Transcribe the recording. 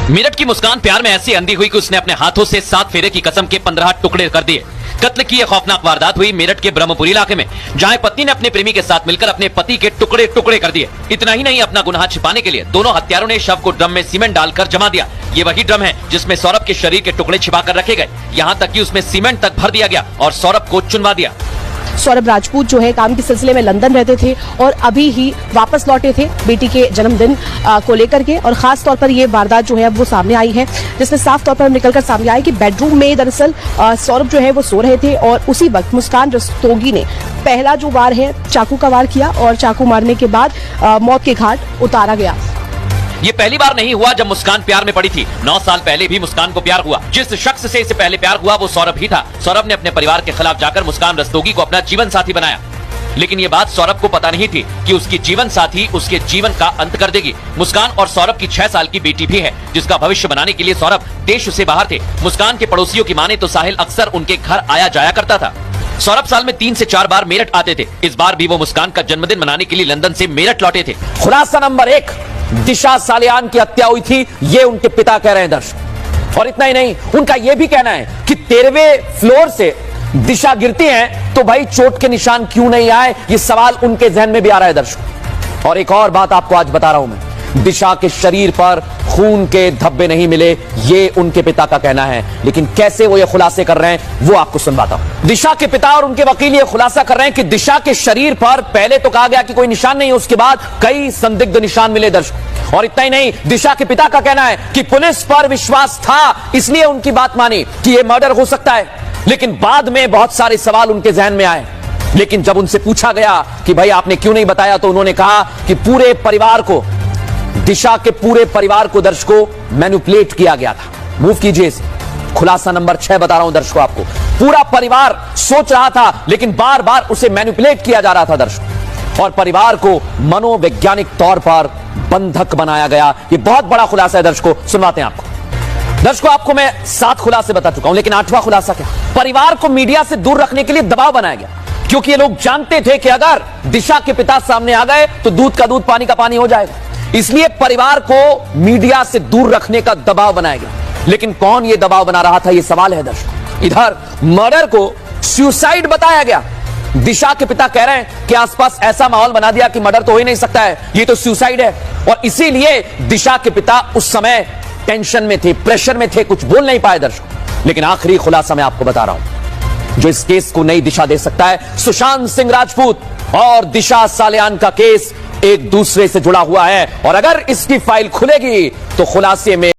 मेरठ की मुस्कान प्यार में ऐसी अंधी हुई कि उसने अपने हाथों से 7 फेरे की कसम के 15 टुकड़े कर दिए। कत्ल की यह खौफनाक वारदात हुई मेरठ के ब्रह्मपुरी इलाके में, जहां पत्नी ने अपने प्रेमी के साथ मिलकर अपने पति के टुकड़े टुकड़े कर दिए। इतना ही नहीं, अपना गुनाह छिपाने के लिए दोनों हत्यारों ने शव को ड्रम में सीमेंट डालकर जमा दिया। ये वही ड्रम है जिसमें सौरभ के शरीर के टुकड़े छिपा कर रखे गए। यहाँ तक कि उसमें सीमेंट तक भर दिया गया और सौरभ को चुनवा दिया। सौरभ राजपूत जो है काम के सिलसिले में लंदन रहते थे और अभी ही वापस लौटे थे बेटी के जन्मदिन को लेकर के, और खास तौर पर ये वारदात जो है अब वो सामने आई है, जिसमें साफ तौर पर निकलकर सामने आई कि बेडरूम में दरअसल सौरभ जो है वो सो रहे थे और उसी वक्त मुस्कान रस्तोगी ने पहला जो वार है चाकू का वार किया और चाकू मारने के बाद मौत के घाट उतारा गया। ये पहली बार नहीं हुआ जब मुस्कान प्यार में पड़ी थी। 9 साल पहले भी मुस्कान को प्यार हुआ। जिस शख्स से इसे पहले प्यार हुआ वो सौरभ ही था। सौरभ ने अपने परिवार के खिलाफ जाकर मुस्कान रस्तोगी को अपना जीवन साथी बनाया, लेकिन ये बात सौरभ को पता नहीं थी कि उसकी जीवन साथी उसके जीवन का अंत कर देगी। मुस्कान और सौरभ की 6 साल की बेटी भी है, जिसका भविष्य बनाने के लिए सौरभ देश से बाहर थे। मुस्कान के पड़ोसियों की माने तो साहिल अक्सर उनके घर आया जाया करता था। सौरभ साल में 3 से 4 बार मेरठ आते थे। इस बार भी वो मुस्कान का जन्मदिन मनाने के लिए लंदन से मेरठ लौटे थे। खुलासा नंबर 1, दिशा सालियान की हत्या हुई थी, ये उनके पिता कह रहे हैं दर्शक। और इतना ही नहीं, उनका यह भी कहना है कि 13वें फ्लोर से दिशा गिरती हैं तो भाई चोट के निशान क्यों नहीं आए, ये सवाल उनके जहन में भी आ रहा है दर्शक। और एक और बात आपको आज बता रहा हूं मैं, दिशा के शरीर पर खून के धब्बे नहीं मिले, ये उनके पिता का कहना है। लेकिन कैसे वो ये खुलासे कर रहे हैं वो आपको सुनवाता हूं। दिशा के पिता और उनके वकील ये खुलासा कर रहे हैं कि दिशा के शरीर पर पहले तो कहा गया कि कोई निशान नहीं है, उसके बाद कई संदिग्ध निशान मिले दर्शक। और इतना ही नहीं, दिशा के पिता का कहना है कि पुलिस पर विश्वास था, इसलिए उनकी बात मानी कि यह मर्डर हो सकता है। लेकिन बाद में बहुत सारे सवाल उनके जहन में आए, लेकिन जब उनसे पूछा गया कि भाई आपने क्यों नहीं बताया, तो उन्होंने कहा कि पूरे परिवार को, दिशा के पूरे परिवार को दर्शकों मैनिपुलेट किया गया था। मूव कीजिए इसे। खुलासा नंबर 6 बता रहा हूं दर्शकों आपको। पूरा परिवार सोच रहा था, लेकिन बार बार उसे मैनिपुलेट किया जा रहा था दर्शकों, और परिवार को मनोवैज्ञानिक तौर पर बंधक बनाया गया। यह बहुत बड़ा खुलासा है दर्शकों, सुनवाते हैं आपको। दर्शकों आपको मैं 7 खुलासे बता चुका हूं, लेकिन 8वां खुलासा क्या? परिवार को मीडिया से दूर रखने के लिए दबाव बनाया गया, क्योंकि ये लोग जानते थे कि अगर दिशा के पिता सामने आ गए तो दूध का दूध पानी का पानी हो जाएगा। इसलिए परिवार को मीडिया से दूर रखने का दबाव बनाया गया। लेकिन कौन ये दबाव बना रहा था, ये सवाल है दर्शकों। इधर मर्डर को सुसाइड बताया गया। दिशा के पिता कह रहे हैं कि आसपास ऐसा माहौल बना दिया कि मर्डर तो हो ही नहीं सकता है, ये तो सुसाइड है। और इसीलिए दिशा के पिता उस समय टेंशन में थे, प्रेशर में थे, कुछ बोल नहीं पाए दर्शकों। लेकिन आखिरी खुलासा मैं आपको बता रहा हूं जो इस केस को नई दिशा दे सकता है। सुशांत सिंह राजपूत और दिशा सालियान का केस एक दूसरे से जुड़ा हुआ है, और अगर इसकी फाइल खुलेगी तो खुलासे में